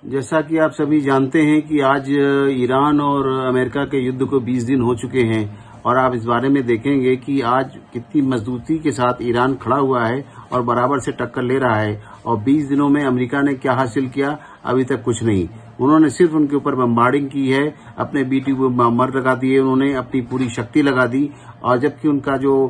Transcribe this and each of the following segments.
जैसा कि आप सभी जानते हैं कि आज ईरान और अमेरिका के युद्ध को 20 दिन हो चुके हैं और आप इस बारे में देखेंगे कि आज कितनी मजबूती के साथ ईरान खड़ा हुआ है और बराबर से टक्कर ले रहा है। और 20 दिनों में अमेरिका ने क्या हासिल किया? अभी तक कुछ नहीं। उन्होंने सिर्फ उनके ऊपर बम्बार्डिंग की है, अपने बीटी को बम लगा दिए, उन्होंने अपनी पूरी शक्ति लगा दी। और जबकि उनका जो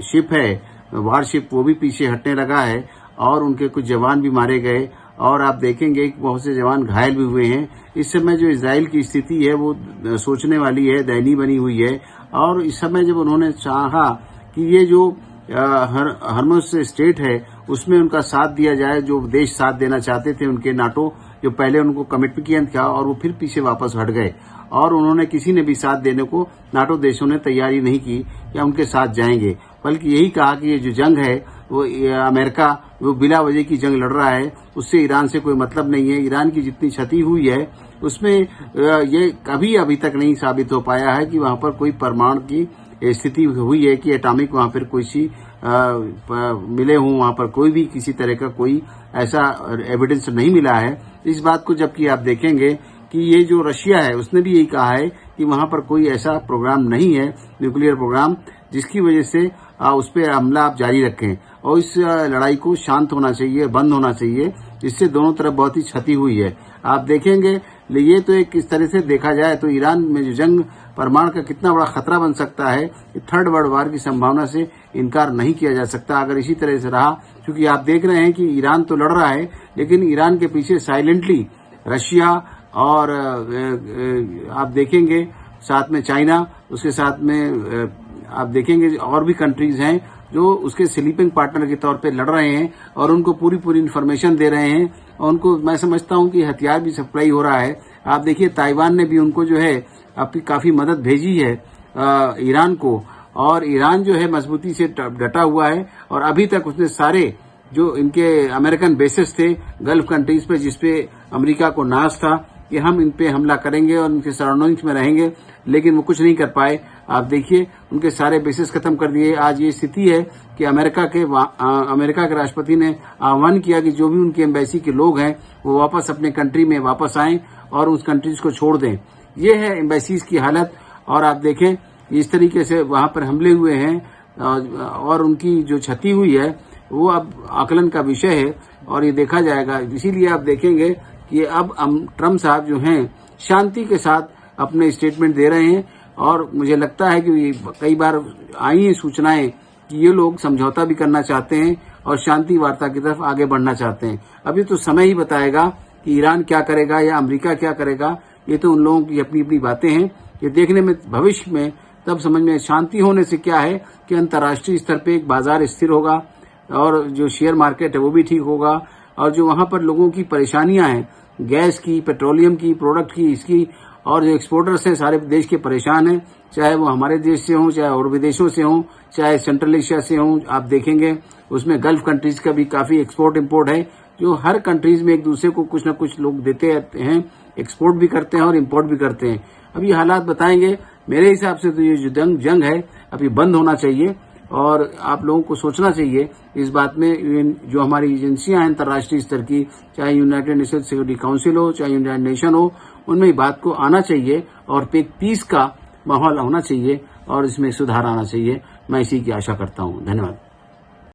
शिप है, वारशिप, वो भी पीछे हटने लगा है और उनके कुछ जवान भी मारे गए और आप देखेंगे कि बहुत से जवान घायल भी हुए हैं। इस समय जो इजराइल की स्थिति है वो सोचने वाली है, दयनीय बनी हुई है। और इस समय जब उन्होंने चाहा कि ये जो हर्मुज स्टेट है उसमें उनका साथ दिया जाए, जो देश साथ देना चाहते थे उनके नाटो, जो पहले उनको कमिट किया था और वो फिर पीछे वापस हट गए और उन्होंने किसी ने भी साथ देने को नाटो देशों ने तैयारी नहीं की या उनके साथ जाएंगे, बल्कि यही कहा कि ये जो जंग है वो अमेरिका वो बिला वजह की जंग लड़ रहा है, उससे ईरान से कोई मतलब नहीं है। ईरान की जितनी क्षति हुई है उसमें ये कभी अभी तक नहीं साबित हो पाया है कि वहां पर कोई परमाणु की स्थिति हुई है कि एटॉमिक वहां पर कोई सी मिले हों, वहां पर कोई भी किसी तरह का कोई ऐसा एविडेंस नहीं मिला है। इस बात को जबकि आप देखेंगे कि ये जो रशिया है उसने भी यही कहा है कि वहां पर कोई ऐसा प्रोग्राम नहीं है, न्यूक्लियर प्रोग्राम, जिसकी वजह से उस पर हमला आप जारी रखें और इस लड़ाई को शांत होना चाहिए, बंद होना चाहिए, जिससे दोनों तरफ बहुत ही क्षति हुई है। आप देखेंगे ये तो एक इस तरह से देखा जाए तो ईरान में जो जंग परमाणु का कितना बड़ा खतरा बन सकता है, थर्ड वर्ल्ड वार की संभावना से इनकार नहीं किया जा सकता अगर इसी तरह से रहा। क्योंकि आप देख रहे हैं कि ईरान तो लड़ रहा है लेकिन ईरान के पीछे साइलेंटली रशिया और आप देखेंगे साथ में चाइना, उसके साथ में आप देखेंगे और भी कंट्रीज हैं जो उसके स्लीपिंग पार्टनर के तौर पे लड़ रहे हैं और उनको पूरी इन्फॉर्मेशन दे रहे हैं और उनको मैं समझता हूं कि हथियार भी सप्लाई हो रहा है। आप देखिए ताइवान ने भी उनको जो है अपनी काफी मदद भेजी है ईरान को, और ईरान जो है मजबूती से डटा हुआ है और अभी तक उसने सारे जो इनके अमेरिकन बेसेस थे गल्फ कंट्रीज पे, जिसपे अमेरिका को नाज था कि हम इन पे हमला करेंगे और उनके सराउंडिंग्स में रहेंगे, लेकिन वो कुछ नहीं कर पाए। आप देखिए उनके सारे बेसिस खत्म कर दिए। आज ये स्थिति है कि अमेरिका के राष्ट्रपति ने आह्वान किया कि जो भी उनकी एम्बेसी के लोग हैं वो वापस अपने कंट्री में वापस आएं और उस कंट्रीज को छोड़ दें। ये है एम्बेसीज की हालत। और आप देखें इस तरीके से वहां पर हमले हुए हैं और उनकी जो क्षति हुई है वो अब आकलन का विषय है और ये देखा जाएगा। इसीलिए आप देखेंगे कि अब ट्रम्प साहब जो हैं शांति के साथ अपने स्टेटमेंट दे रहे हैं और मुझे लगता है कि कई बार आई हैं सूचनाएं कि ये लोग समझौता भी करना चाहते हैं और शांति वार्ता की तरफ आगे बढ़ना चाहते हैं। अभी तो समय ही बताएगा कि ईरान क्या करेगा या अमेरिका क्या करेगा। ये तो उन लोगों की अपनी अपनी बातें हैं। ये देखने में भविष्य में तब समझ में शांति होने से क्या है कि अंतर्राष्ट्रीय स्तर पे एक बाजार स्थिर होगा और जो शेयर मार्केट है वो भी ठीक होगा और जो वहां पर लोगों की परेशानियां हैं, गैस की, पेट्रोलियम की, प्रोडक्ट की, इसकी, और जो एक्सपोर्टर्स हैं सारे देश के परेशान हैं, चाहे वो हमारे देश से हों, चाहे और विदेशों से हों, चाहे सेंट्रल एशिया से हों। आप देखेंगे उसमें गल्फ कंट्रीज का भी काफी एक्सपोर्ट इंपोर्ट है, जो हर कंट्रीज में एक दूसरे को कुछ न कुछ लोग देते हैं, एक्सपोर्ट भी करते हैं और इम्पोर्ट भी करते हैं। अब ये हालात बताएंगे। मेरे हिसाब से तो ये जो जंग है अभी बंद होना चाहिए और आप लोगों को सोचना चाहिए इस बात में। जो हमारी एजेंसियां हैं अंतर्राष्ट्रीय स्तर की, चाहे यूनाइटेड नेशन सिक्योरिटी काउंसिल हो, चाहे यूनाइटेड नेशन हो, उनमें बात को आना चाहिए और एक पीस का माहौल होना चाहिए और इसमें सुधार आना चाहिए। मैं इसी की आशा करता हूं। धन्यवाद।